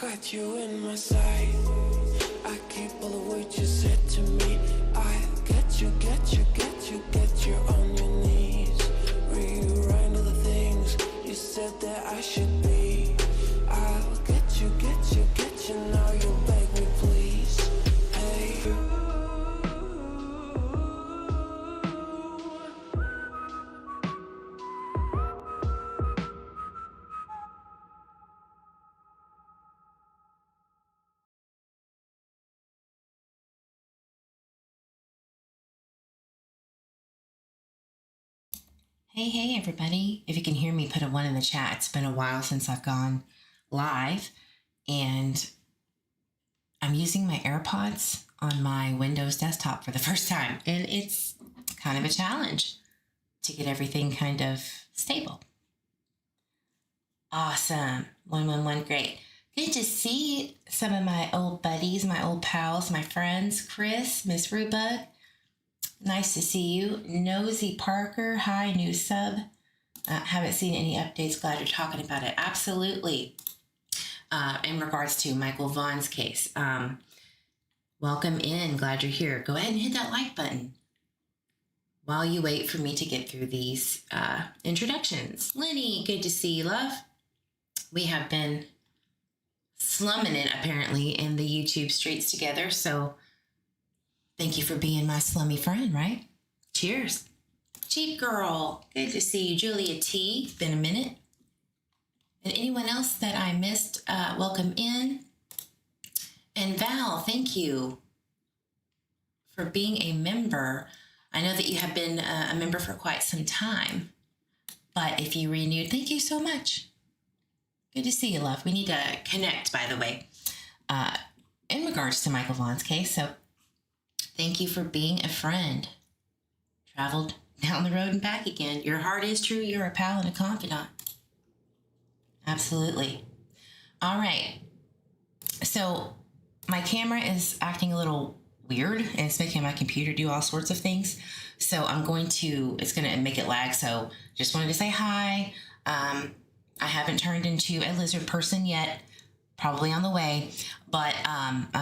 got you in my sight. I keep all the words you said to me. I get you on your knees. Rewrite all the things you said that I should be. I'll get you, now you beg me please. Hey. Hey, everybody. If you can hear me, put a 1 in the chat. It's been a while since I've gone live, and I'm using my AirPods on my Windows desktop for the first time, and it's kind of a challenge to get everything kind of stable. Awesome. 111, great. Good to see some of my old buddies, my old pals, my friends. Chris, Miss Rubug. Nice to see you. Nosy Parker, hi, new sub. Haven't seen any updates. Glad you're talking about it. Absolutely. In regards to Michael Vaughn's case. Welcome in. Glad you're here. Go ahead and hit that like button while you wait for me to get through these introductions. Lenny, good to see you, love. We have been slumming it, apparently, in the YouTube streets together, so thank you for being my slummy friend, right? Cheers. Cheap girl, good to see you. Julia T, been a minute. And anyone else that I missed, welcome in. And Val, thank you for being a member. I know that you have been a member for quite some time, but if you renewed, thank you so much. Good to see you, love. We need to connect, by the way, in regards to Michael Vaughn's case. So thank you for being a friend. Traveled down the road and back again. Your heart is true. You're a pal and a confidant. Absolutely. All right. So my camera is acting a little weird, and it's making my computer do all sorts of things. So it's going to make it lag. So just wanted to say hi. I haven't turned into a lizard person yet, probably on the way, but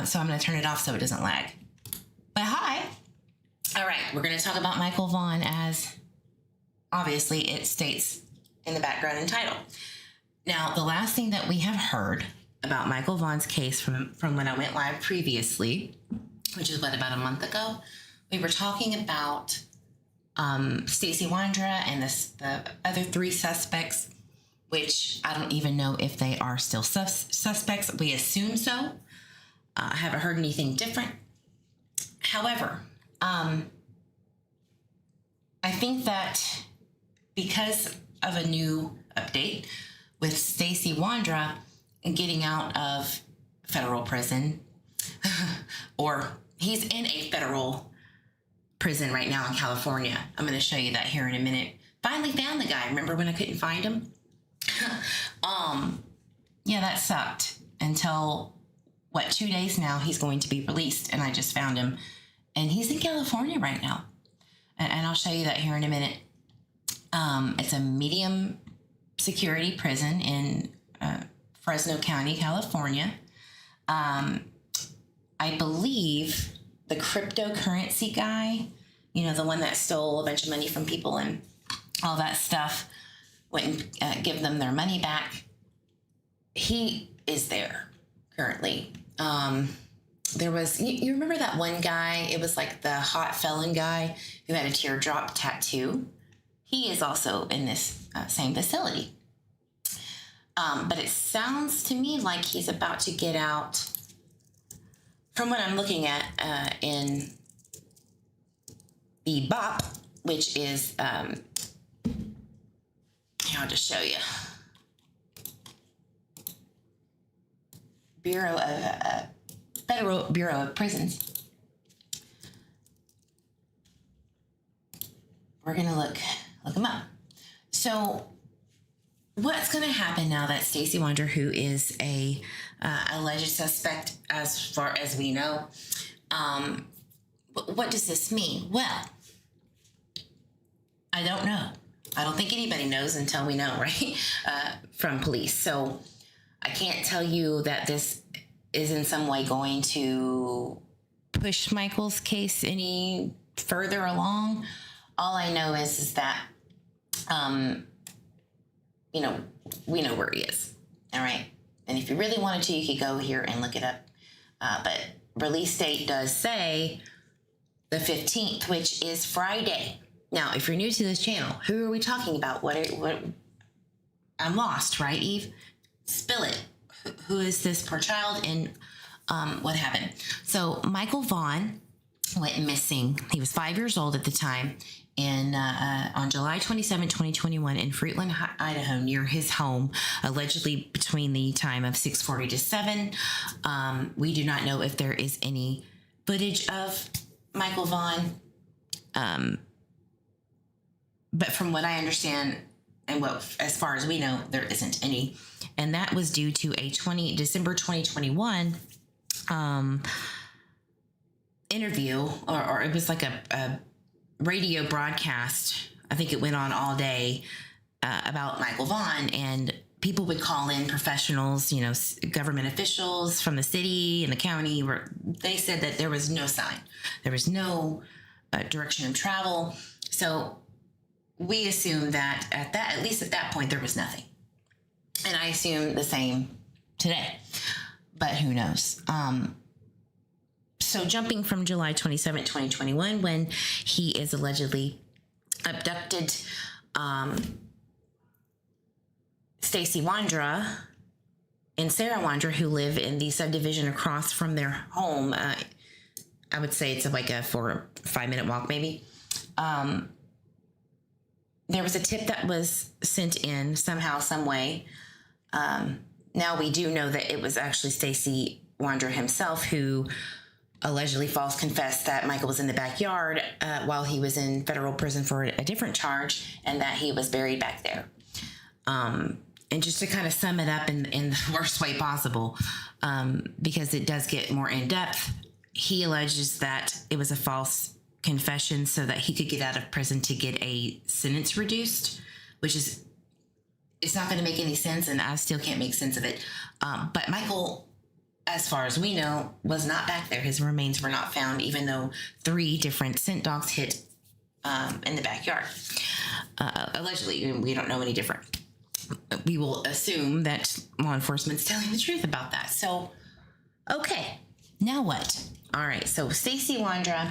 so I'm going to turn it off so it doesn't lag. But hi. All right, we're going to talk about Michael Vaughn, as obviously it states in the background and title. Now, the last thing that we have heard about Michael Vaughn's case from when I went live previously, which is about a month ago, we were talking about Stacy Wandra and the other 3 suspects, which I don't even know if they are still suspects. We assume so. I haven't heard anything different. However, I think that because of a new update with Stacy Wandra getting out of federal prison, or he's in a federal prison right now in California. I'm going to show you that here in a minute. Finally found the guy. Remember when I couldn't find him? Yeah, that sucked until 2 days now he's going to be released, and I just found him, and he's in California right now, and I'll show you that here in a minute. It's a medium security prison in Fresno County, California. I believe the cryptocurrency guy, the one that stole a bunch of money from people and all that stuff, wouldn't give them their money back. He is there currently. There was, you remember that one guy? It was like the hot felon guy who had a teardrop tattoo. He is also in this same facility. But it sounds to me like he's about to get out, from what I'm looking at in the BOP, which is, here, I'll just show you. Federal Bureau of Prisons. We're going to look them up. So what's going to happen now that Stacy Wandra, who is a alleged suspect as far as we know, what does this mean? Well, I don't know. I don't think anybody knows until we know, right? From police. So I can't tell you that this is in some way going to push Michael's case any further along. All I know is that, we know where he is. All right. And if you really wanted to, you could go here and look it up. But release date does say the 15th, which is Friday. Now, if you're new to this channel, who are we talking about? What I'm lost, right, Eve? Spill it. Who is this poor child, and what happened? So Michael Vaughan went missing. He was 5 years old at the time, and on July 27, 2021, in Fruitland, Idaho, near his home, allegedly between the time of 6:40 to 7. We do not know if there is any footage of Michael Vaughan, but from what I understand, and as far as we know, there isn't any. And that was due to a December 2021 interview, or it was like a radio broadcast. I think it went on all day about Michael Vaughan, and people would call in professionals, government officials from the city and the county, where they said that there was no sign. There was no direction of travel. So we assume that at least at that point, there was nothing. And I assume the same today, but who knows? So jumping from July 27, 2021, when he is allegedly abducted, Stacy Wandra and Sarah Wandra, who live in the subdivision across from their home, I would say it's like a 4 or 5 minute walk, maybe. There was a tip that was sent in somehow, some way. Now we do know that it was actually Stacy Wandra himself who allegedly false confessed that Michael was in the backyard while he was in federal prison for a different charge, and that he was buried back there. And just to kind of sum it up in the worst way possible, because it does get more in depth, he alleges that it was a false confession so that he could get out of prison to get a sentence reduced, which is, it's not going to make any sense, and I still can't make sense of it. But Michael, as far as we know, was not back there. His remains were not found, even though 3 different scent dogs hit in the backyard. Allegedly, we don't know any different. We will assume that law enforcement's telling the truth about that. So, okay, now what? All right, so Stacy Wandra,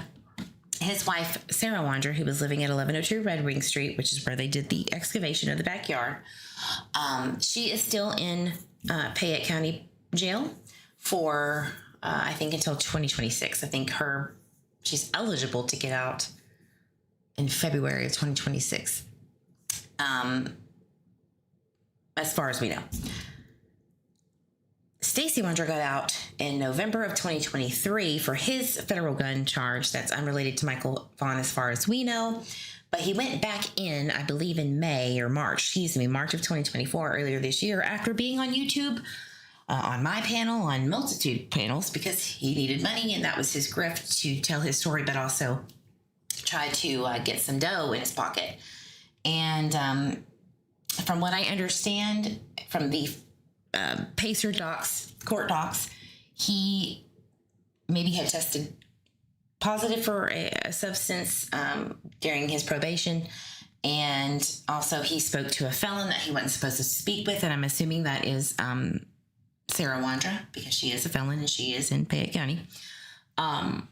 his wife, Sarah Wandra, who was living at 1102 Red Wing Street, which is where they did the excavation of the backyard, she is still in Payette County Jail for, I think, until 2026. I think she's eligible to get out in February of 2026. As far as we know. Stacy Wandra got out in November of 2023 for his federal gun charge that's unrelated to Michael Vaughn as far as we know. But he went back in, I believe in March of 2024, earlier this year, after being on YouTube, on my panel, on multitude panels, because he needed money, and that was his grift to tell his story, but also try to get some dough in his pocket. And from what I understand from the Pacer docs, court docs, he maybe had tested positive for a substance during his probation. And also he spoke to a felon that he wasn't supposed to speak with. And I'm assuming that is Sarah Wandra, because she is a felon and she is in Payette County. And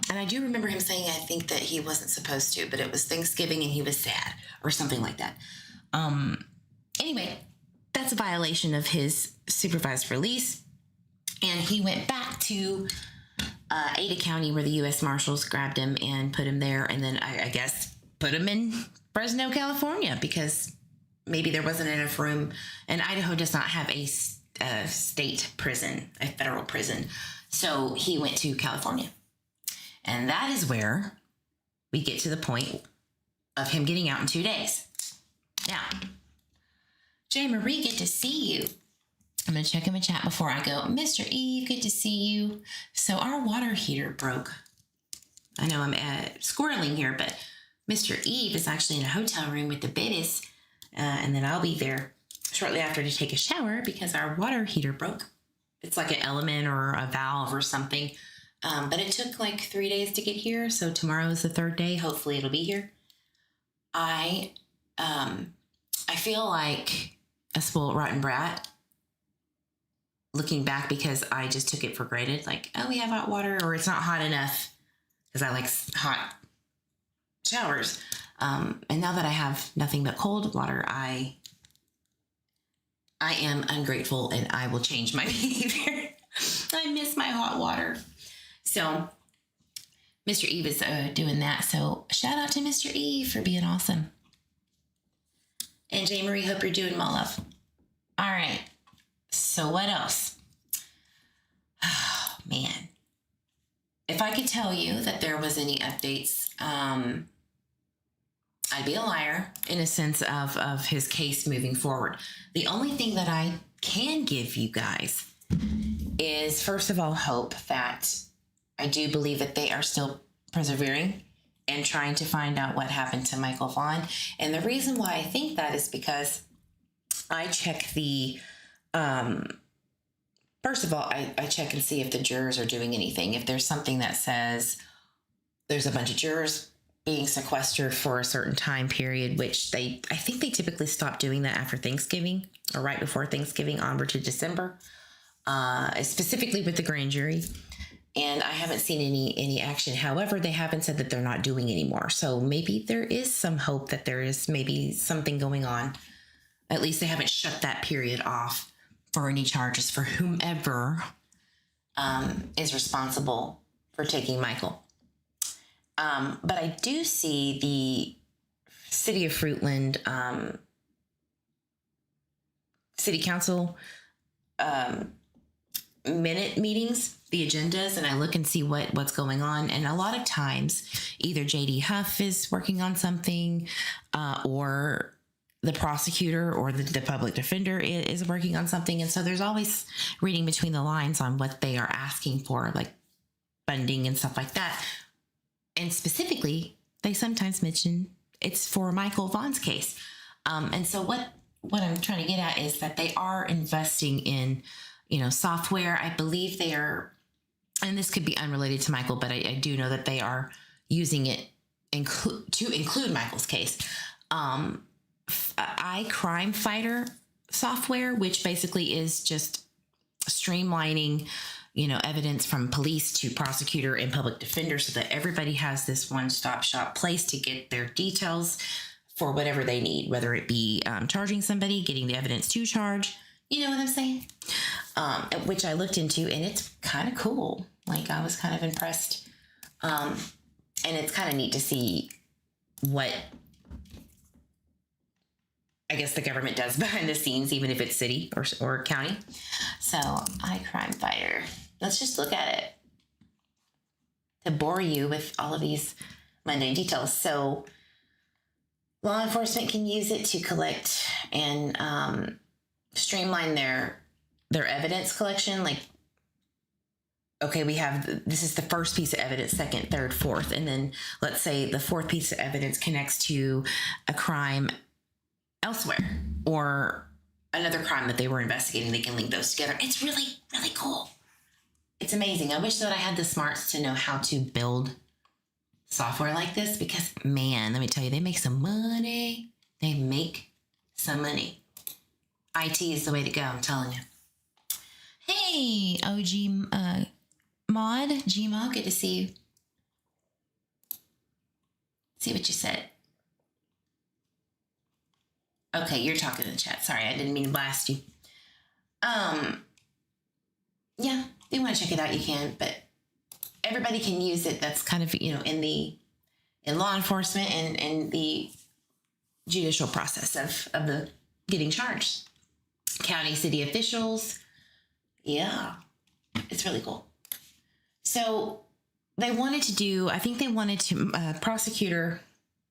I do remember him saying, I think that he wasn't supposed to, but it was Thanksgiving and he was sad or something like that. Anyway, that's a violation of his supervised release. And he went back to Ada County, where the U.S. Marshals grabbed him and put him there. And then I guess put him in Fresno, California, because maybe there wasn't enough room. And Idaho does not have a state prison, a federal prison. So he went to California. And that is where we get to the point of him getting out in 2 days. Now, Jay Marie, good to see you. I'm going to check in the chat before I go. Mr. Eve, good to see you. So our water heater broke. I know I'm squirreling here, but Mr. Eve is actually in a hotel room with the babies, and then I'll be there shortly after to take a shower because our water heater broke. It's like an element or a valve or something. But it took like 3 days to get here. So tomorrow is the third day. Hopefully it'll be here. I feel like a spoiled rotten brat looking back because I just took it for granted. Like, oh, we have hot water, or it's not hot enough because I like hot showers. And now that I have nothing but cold water, I am ungrateful and I will change my behavior. I miss my hot water. So Mr. Eve is doing that. So shout out to Mr. Eve for being awesome. And J. Marie, hope you're doing well, love. All right. So what else? Oh, man. If I could tell you that there was any updates, I'd be a liar in a sense of his case moving forward. The only thing that I can give you guys is, first of all, hope that I do believe that they are still persevering and trying to find out what happened to Michael Vaughan. And the reason why I think that is because I check the, first of all, I check and see if the jurors are doing anything. If there's something that says there's a bunch of jurors being sequestered for a certain time period, which I think they typically stop doing that after Thanksgiving or right before Thanksgiving onward to December, specifically with the grand jury. And I haven't seen any action. However, they haven't said that they're not doing anymore. So maybe there is some hope that there is maybe something going on. At least they haven't shut that period off for any charges for whomever is responsible for taking Michael. But I do see the City of Fruitland City Council minute meetings, the agendas, and I look and see what's going on. And a lot of times either JD Huff is working on something or the prosecutor or the public defender is working on something. And so there's always reading between the lines on what they are asking for, like funding and stuff like that. And specifically, they sometimes mention it's for Michael Vaughn's case. And so what I'm trying to get at is that they are investing in, software. I believe they are, and this could be unrelated to Michael, but I do know that they are using it to include Michael's case. Crime Fighter software, which basically is just streamlining, evidence from police to prosecutor and public defender so that everybody has this one-stop shop place to get their details for whatever they need, whether it be charging somebody, getting the evidence to charge, you know what I'm saying? Which I looked into, and it's kind of cool. Like, I was kind of impressed. And it's kind of neat to see what, I guess, the government does behind the scenes, even if it's city or county. So, Crime Fighter. Let's just look at it to bore you with all of these mundane details. So, law enforcement can use it to collect and streamline their evidence collection. Like, okay, we have, this is the first piece of evidence, second, third, fourth. And then let's say the fourth piece of evidence connects to a crime elsewhere or another crime that they were investigating. They can link those together. It's really, really cool. It's amazing. I wish that I had the smarts to know how to build software like this because, man, let me tell you, they make some money. They make some money. IT is the way to go, I'm telling you. Hey, OG Mod, Gmail, good to see you. See what you said. Okay, you're talking in the chat. Sorry, I didn't mean to blast you. Yeah, if you want to check it out, you can, but everybody can use it. That's kind of, in law enforcement and the judicial process of the getting charged. County, city officials. Yeah, it's really cool. So they wanted to prosecutor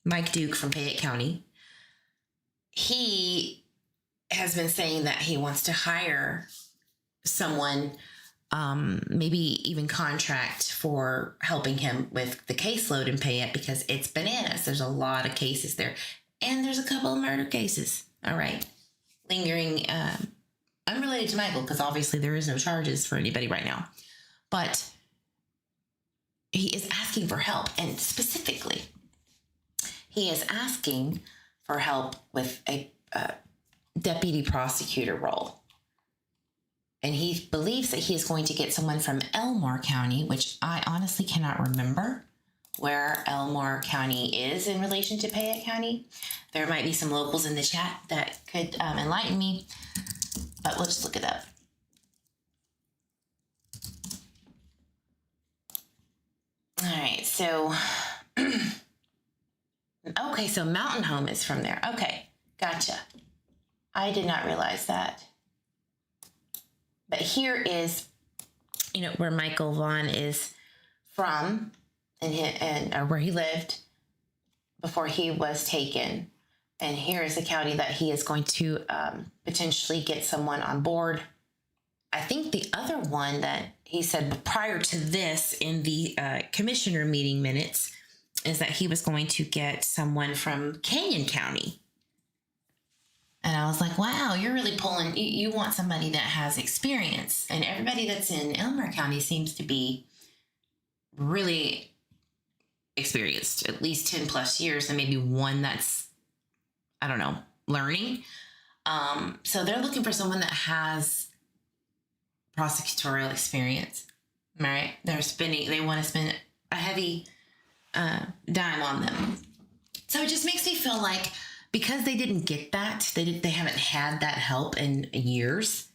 Mike Duke from Fayette County. He has been saying that he wants to hire someone, maybe even contract for helping him with the caseload in Fayette because it's bananas. There's a lot of cases there. And there's a couple of murder cases. All right. lingering, unrelated to Michael, because obviously there is no charges for anybody right now. But he is asking for help, and specifically, he is asking for help with a deputy prosecutor role. And he believes that he is going to get someone from Elmore County, which I honestly cannot remember where Elmore County is in relation to Payette County. There might be some locals in the chat that could enlighten me, but we'll just look it up. All right, so, okay, so Mountain Home is from there. Okay, gotcha. I did not realize that. But here is, where Michael Vaughn is from and where he lived before he was taken. And here is the county that he is going to potentially get someone on board. I think the other one that he said prior to this in the commissioner meeting minutes is that he was going to get someone from Canyon County. And I was like, wow, you're really pulling, you want somebody that has experience. And everybody that's in Elmore County seems to be really experienced, at least 10 plus years, and maybe one that's, I don't know, learning. So they're looking for someone that has prosecutorial experience, right? They want to spend a heavy dime on them. So it just makes me feel like, because they didn't get that, they haven't had that help in years,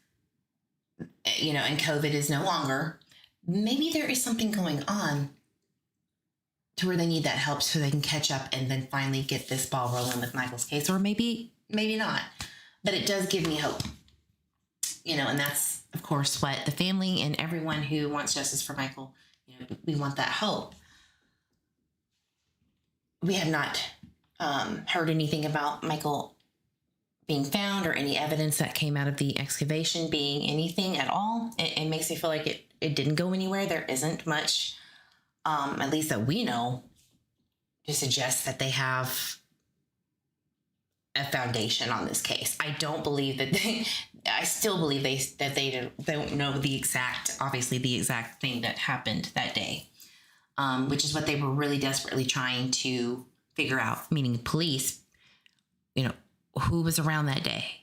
and COVID is no longer, maybe there is something going on to where they need that help so they can catch up and then finally get this ball rolling with Michael's case, or maybe not. But it does give me hope, and that's, of course, what the family and everyone who wants justice for Michael, we want that hope. We have not heard anything about Michael being found or any evidence that came out of the excavation being anything at all. It makes me feel like it didn't go anywhere. There isn't much, at least that we know, to suggest that they have a foundation on this case. I don't believe that I still believe that they don't know the exact thing that happened that day, which is what they were really desperately trying to figure out, meaning police, who was around that day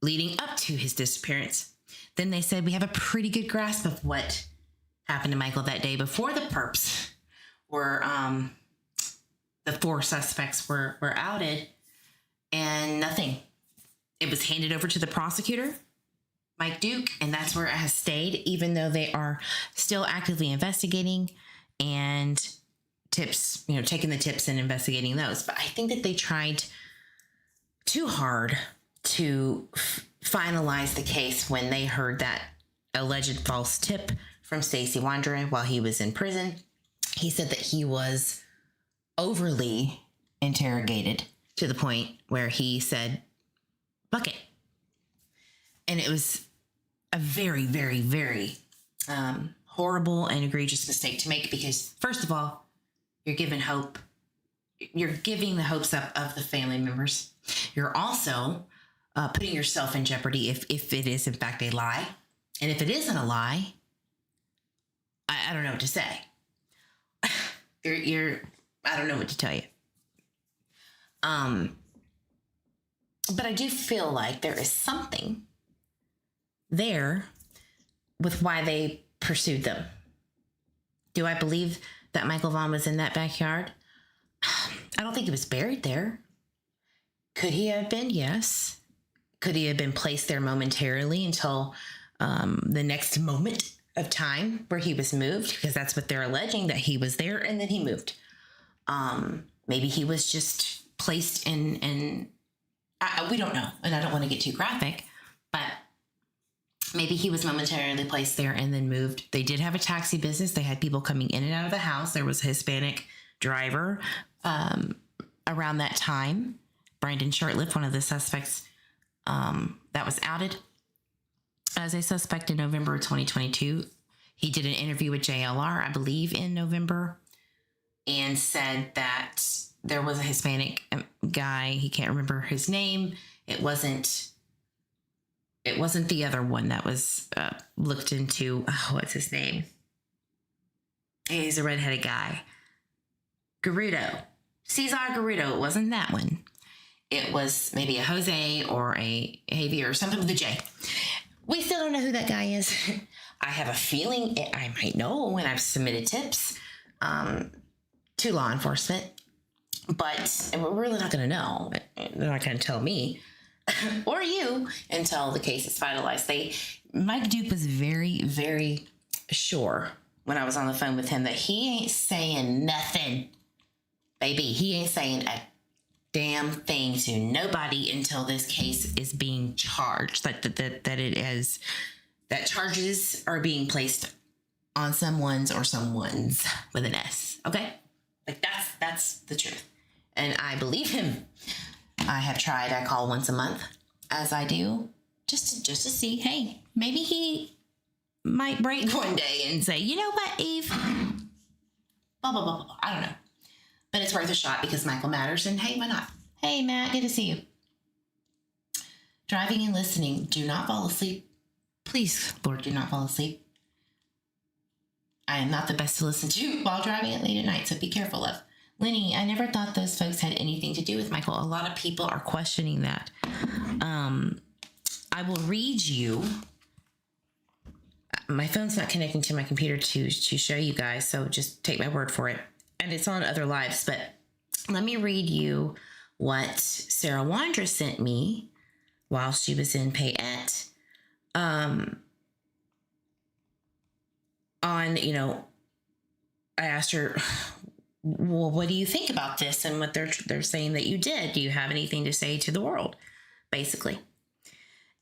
leading up to his disappearance. Then they said, we have a pretty good grasp of what happened to Michael that day before the perps were, the 4 suspects were outed, and nothing. It was handed over to the prosecutor, Mike Duke, and that's where it has stayed, even though they are still actively investigating and tips, taking the tips and investigating those. But I think that they tried too hard to finalize the case when they heard that alleged false tip from Stacy Wandra while he was in prison. He said that he was overly interrogated to the point where he said, "Bucket." And it was a very, very, very horrible and egregious mistake to make, because first of all, you're giving hope. You're giving the hopes up of the family members. You're also putting yourself in jeopardy if it is in fact a lie. And if it isn't a lie, I don't know what to say. I don't know what to tell you. But I do feel like there is something there with why they pursued them. Do I believe that Michael Vaughn was in that backyard? I don't think he was buried there. Could he have been? Yes. Could he have been placed there momentarily until the next moment of time where he was moved? Because that's what they're alleging, that he was there and then he moved. Maybe he was just placed in we don't know, and I don't want to get too graphic, but maybe he was momentarily placed there and then moved. They did have a taxi business. They had people coming in and out of the house. There was a Hispanic driver around that time. Brandon Shortliff, one of the suspects that was outed as a suspect in November of 2022. He did an interview with JLR, I believe, in November, and said that there was a Hispanic guy, he can't remember his name, It wasn't the other one that was looked into. Oh, what's his name? He's a redheaded guy. Garrido. Cesar Garrido. It wasn't that one. It was maybe a Jose or a Javier or something with a J. We still don't know who that guy is. I have a feeling I might know when I've submitted tips to law enforcement, but we're really not going to know. They're not going to tell me or you until the case is finalized. Mike Duke was very, very sure when I was on the phone with him that he ain't saying nothing. Baby, he ain't saying a damn thing to nobody until this case is being charged. That charges are being placed on someone's with an S. Okay? Like that's the truth. And I believe him. I have tried. I call once a month, as I do, just to see, hey, maybe he might break one day and say, you know what, Eve? Blah, blah, blah, blah. I don't know. But it's worth a shot because Michael matters, and hey, why not? Hey, Matt, good to see you. Driving and listening. Do not fall asleep. Please, Lord, do not fall asleep. I am not the best to listen to while driving at late at night, so be careful of. Lenny, I never thought those folks had anything to do with Michael. A lot of people are questioning that. I will read you. My phone's not connecting to my computer to show you guys, so just take my word for it. And it's on other lives, but let me read you what Sarah Wandra sent me while she was in Payette. I asked her, well, what do you think about this and what they're saying that you did? Do you have anything to say to the world, basically?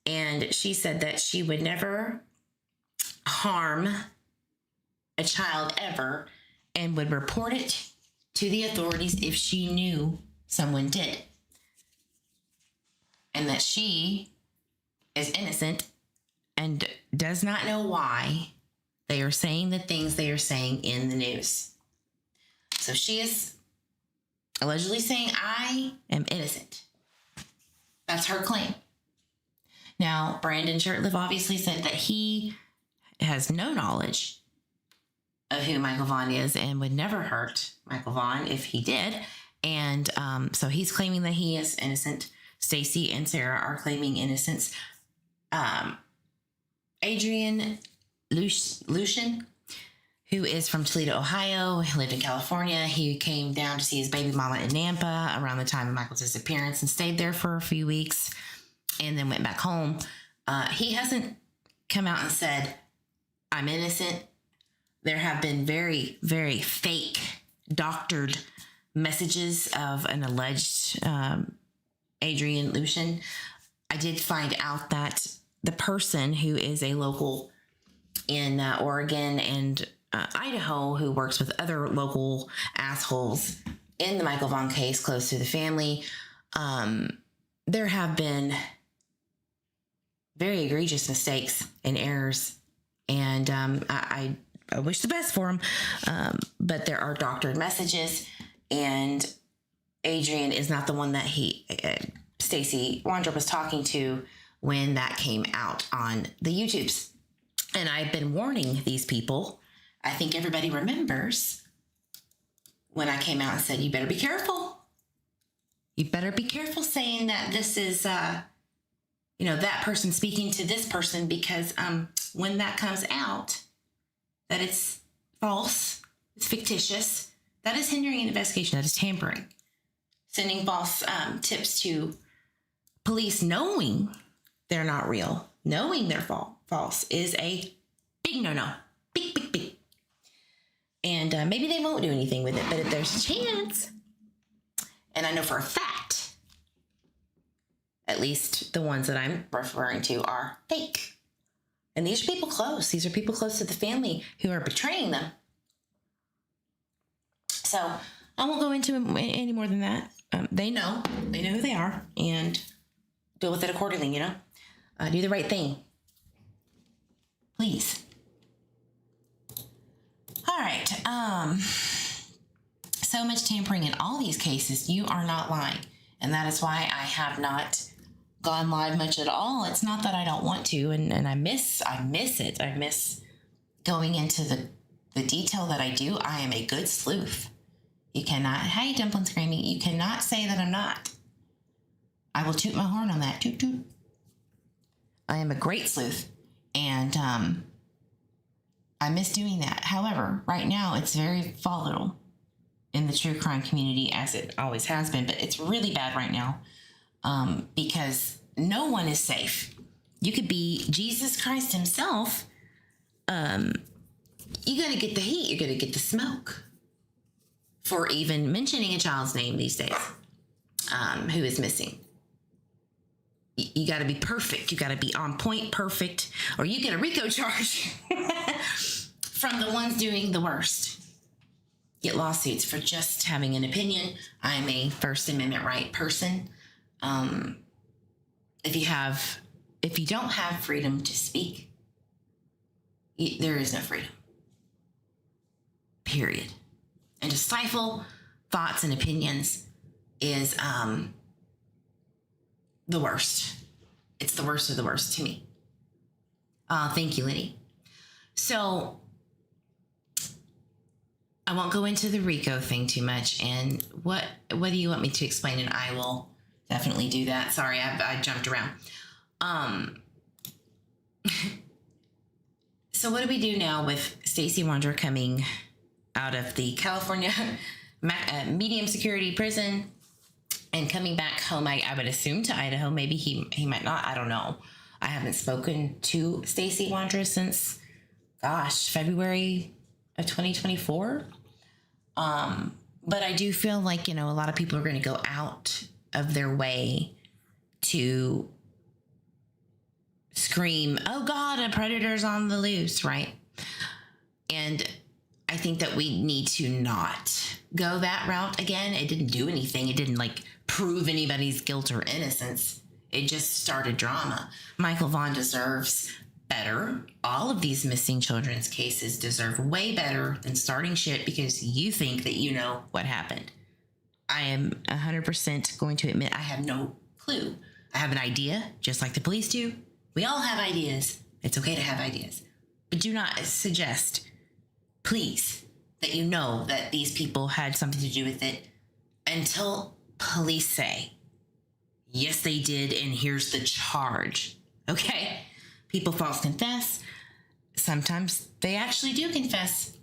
And she said that she would never harm a child ever and would report it to the authorities if she knew someone did. And that she is innocent and does not know why they are saying the things they are saying in the news. So she is allegedly saying, I am innocent. That's her claim. Now, Brandon Shurtleff obviously said that he has no knowledge of who Michael Vaughn is and would never hurt Michael Vaughn if he did. And so he's claiming that he is innocent. Stacy and Sarah are claiming innocence. Adrian Lucian, who is from Toledo, Ohio, lived in California. He came down to see his baby mama in Nampa around the time of Michael's disappearance and stayed there for a few weeks and then went back home. He hasn't come out and said, I'm innocent. There have been very, very fake, doctored messages of an alleged Adrian Lucian. I did find out that the person who is a local in Oregon and Idaho who works with other local assholes in the Michael Vaughn case close to the family, there have been very egregious mistakes and errors, and I wish the best for him, but there are doctored messages, and Adrian is not the one that Stacy Wandra was talking to when that came out on the YouTubes. And I've been warning these people. I think everybody remembers when I came out and said, you better be careful. You better be careful saying that this is, that person speaking to this person, because when that comes out, that it's false, it's fictitious, that is hindering an investigation, that is tampering. Sending false tips to police knowing they're not real, knowing they're false is a big no-no. Big, big, big. And maybe they won't do anything with it, but if there's a chance, and I know for a fact, at least the ones that I'm referring to are fake. And these are people close. These are people close to the family who are betraying them. So I won't go into any more than that. They know who they are, and deal with it accordingly, do the right thing. Please. All right. So much tampering in all these cases. You are not lying. And that is why I have not gone live much at all. It's not that I don't want to, and I miss it. I miss going into the detail that I do. I am a good sleuth. You cannot, hey, Dumpling Screaming, you cannot say that I'm not. I will toot my horn on that. Toot, toot. I am a great sleuth, and I miss doing that. However, right now it's very volatile in the true crime community, as it always has been, but it's really bad right now because no one is safe. You could be Jesus Christ himself. You got to get the heat. You got to get the smoke for even mentioning a child's name these days who is missing. You got to be perfect. You got to be on point, perfect, or you get a RICO charge from the ones doing the worst. Get lawsuits for just having an opinion. I'm a First Amendment right person. If you don't have freedom to speak, there is no freedom. Period. And to stifle thoughts and opinions is the worst. It's the worst of the worst to me. Thank you, Lenny. So I won't go into the RICO thing too much. And what do you want me to explain? And I will definitely do that. Sorry, I jumped around. So what do we do now with Stacy Wandra coming out of the California medium security prison and coming back home? I would assume to Idaho. Maybe he might not. I don't know. I haven't spoken to Stacy Wandra since, February of 2024. But I do feel like, a lot of people are going to go out of their way to scream, oh God, a predator's on the loose, right? And I think that we need to not go that route again. It didn't do anything. It didn't prove anybody's guilt or innocence. It just started drama. Michael Vaughan deserves better. All of these missing children's cases deserve way better than starting shit because you think that you know what happened. I am 100% going to admit I have no clue. I have an idea, just like the police do. We all have ideas. It's okay to have ideas. But do not suggest, please, that you know that these people had something to do with it until police say, yes, they did, and here's the charge. Okay? People false confess. Sometimes they actually do confess.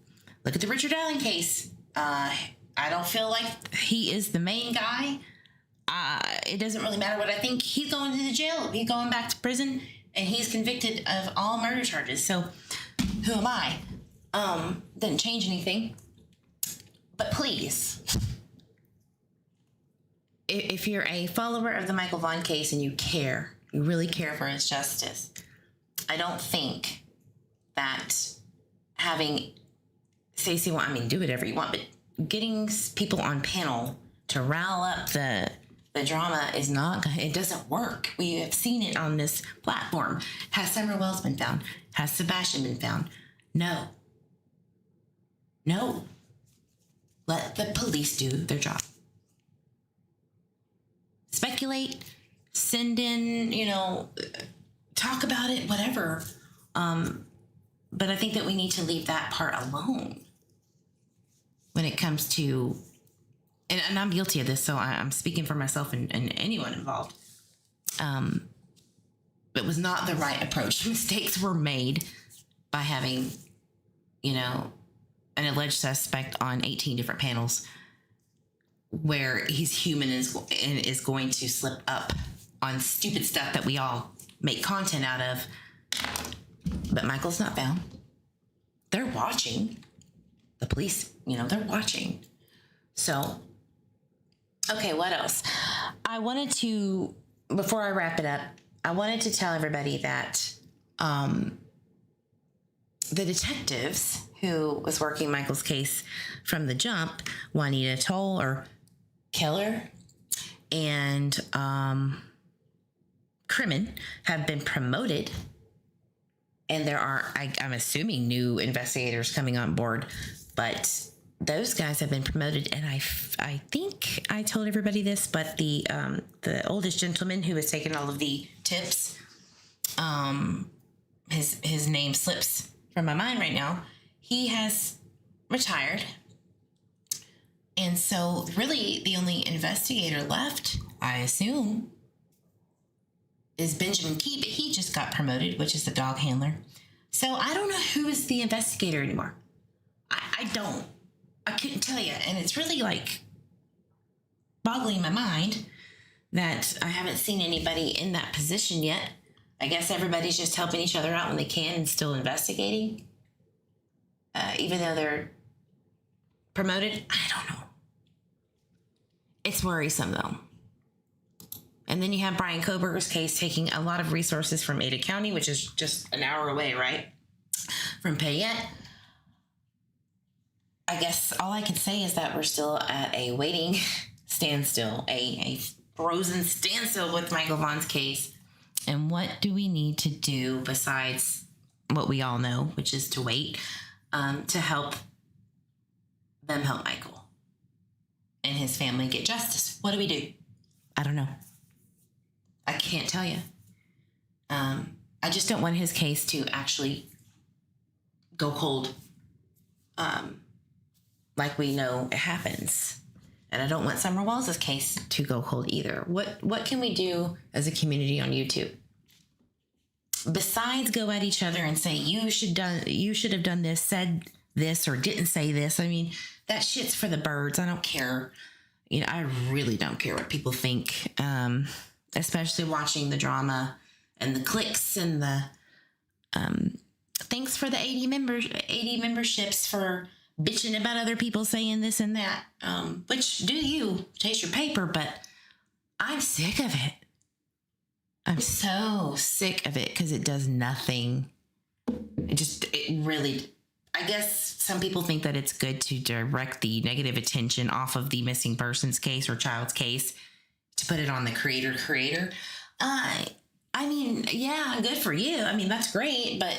Look at the Richard Allen case. I don't feel like he is the main guy. It doesn't really matter what I think. He's going to the jail. He's going back to prison, and he's convicted of all murder charges. So who am I? Doesn't change anything. But please, if you're a follower of the Michael Vaughn case and you really care for his justice, I don't think that having Stacy, do whatever you want, but getting people on panel to rile up the drama is not, it doesn't work. We have seen it on this platform. Has Summer Wells been found? Has Sebastian been found? No. Let the police do their job. Speculate, send in, talk about it, whatever. But I think that we need to leave that part alone when it comes to, and I'm guilty of this, so I'm speaking for myself and anyone involved. It was not the right approach. Mistakes were made by having, an alleged suspect on 18 different panels where he's human and is going to slip up on stupid stuff that we all make content out of. But Michael's not found. They're watching. The police, they're watching. So, okay, what else? I wanted to, before I wrap it up, I wanted to tell everybody that the detectives who was working Michael's case from the jump, Juanita Toll or Keller and Crimin, have been promoted. And there are, I'm assuming, new investigators coming on board, but those guys have been promoted, and I think I told everybody this, but the oldest gentleman who was taking all of the tips, his name slips from my mind right now. He has retired, and so really the only investigator left, I assume, is Benjamin Key, but he just got promoted, which is the dog handler. So I don't know who is the investigator anymore. I don't. I couldn't tell you. And it's really like boggling my mind that I haven't seen anybody in that position yet. I guess everybody's just helping each other out when they can and still investigating. Even though they're promoted, I don't know. It's worrisome though. And then you have Brian Koberger's case taking a lot of resources from Ada County, which is just an hour away, right? From Payette. I guess all I can say is that we're still at a waiting standstill, a frozen standstill with Michael Vaughn's case. And what do we need to do besides what we all know, which is to wait, to help them help Michael and his family get justice? What do we do? I don't know. I can't tell you. I just don't want his case to actually go cold. Like we know it happens. And I don't want Summer Walls' case to go cold either. What can we do as a community on YouTube? Besides go at each other and say, you should have done this, said this, or didn't say this. I mean, that shit's for the birds. I don't care. You know, I really don't care what people think. Especially watching the drama and the clicks and the thanks for the 80 memberships for bitching about other people saying this and that, which do you taste your paper, but I'm sick of it. I'm so sick of it because it does nothing. It really, I guess some people think that it's good to direct the negative attention off of the missing persons case or child's case to put it on the creator. I mean, yeah, good for you. I mean, that's great, but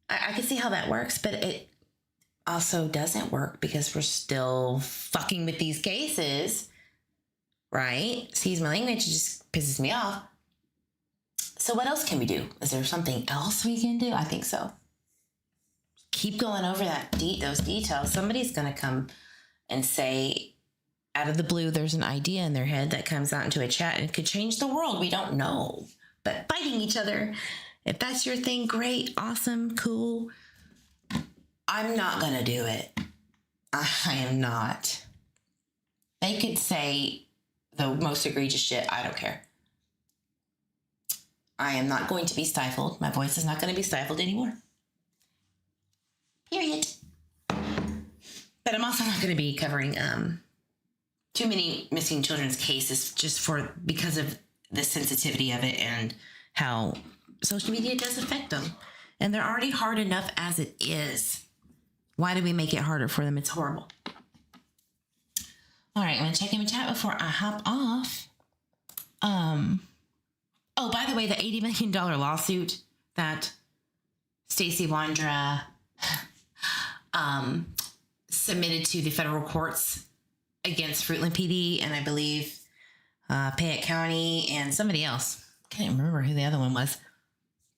I can see how that works, but it also doesn't work because we're still fucking with these cases, right? Excuse my language, it just pisses me off. So what else can we do? Is there something else we can do? I think so. Keep going over those details. Somebody's going to come and say, out of the blue, there's an idea in their head that comes out into a chat and it could change the world. We don't know. But fighting each other, if that's your thing, great, awesome, cool. I'm not going to do it. I am not. They could say the most egregious shit. I don't care. I am not going to be stifled. My voice is not going to be stifled anymore. Period. But I'm also not going to be covering too many missing children's cases because of the sensitivity of it and how social media does affect them. And they're already hard enough as it is. Why do we make it harder for them? It's horrible. All right, I'm going to check in the chat before I hop off. Oh, by the way, the $80 million lawsuit that Stacy Wandra submitted to the federal courts against Fruitland PD and I believe Payette County and somebody else. Can't remember who the other one was.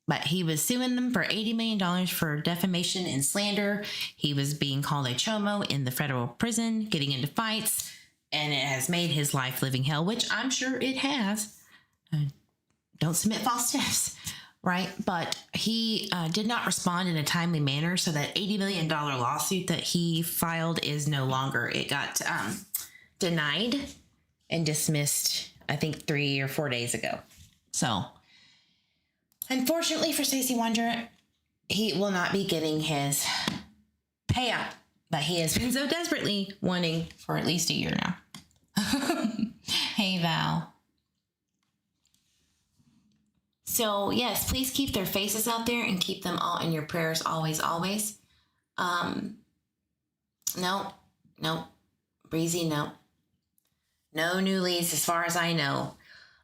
But he was suing them for $80 million for defamation and slander. He was being called a chomo in the federal prison, getting into fights, and it has made his life living hell, which I'm sure it has. Don't submit false steps, right? But he did not respond in a timely manner, so that $80 million lawsuit that he filed is no longer. It got denied and dismissed, I think, 3 or 4 days ago. So, unfortunately for Stacy Wandra, he will not be getting his payout that he has been so desperately wanting for at least a year now. Hey, Val. So, yes, please keep their faces out there and keep them all in your prayers always, always. No. Breezy, no. No new leads as far as I know.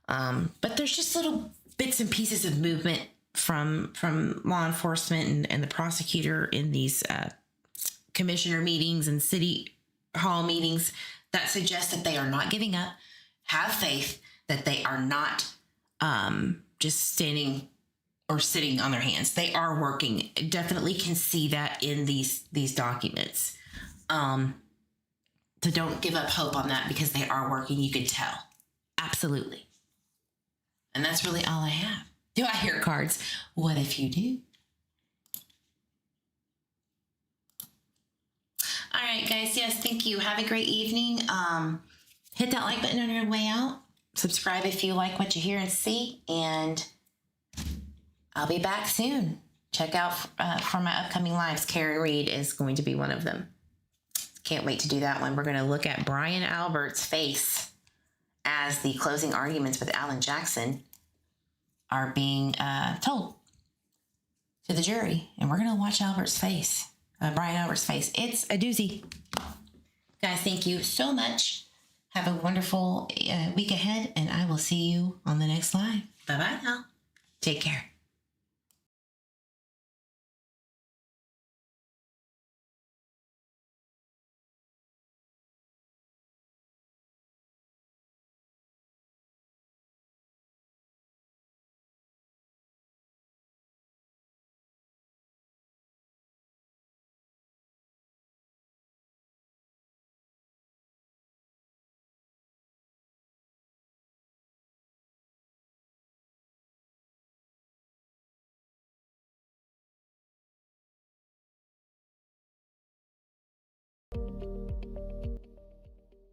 But there's just little bits and pieces of movement from law enforcement and the prosecutor in these commissioner meetings and city hall meetings that suggest that they are not giving up. Have faith that they are not just standing or sitting on their hands. They are working. Definitely can see that in these documents. So don't give up hope on that because they are working. You can tell. Absolutely. And that's really all I have. Do I hear cards? What if you do? All right, guys. Yes, thank you. Have a great evening. Hit that like button on your way out. Subscribe if you like what you hear and see. And I'll be back soon. Check out for my upcoming lives. Carrie Reed is going to be one of them. Can't wait to do that one. We're going to look at Brian Albert's face as the closing arguments with Alan Jackson are being told to the jury. And we're going to watch Albert's face, Brian Albert's face. It's a doozy. Guys, thank you so much. Have a wonderful week ahead, and I will see you on the next live. Bye-bye now. Take care.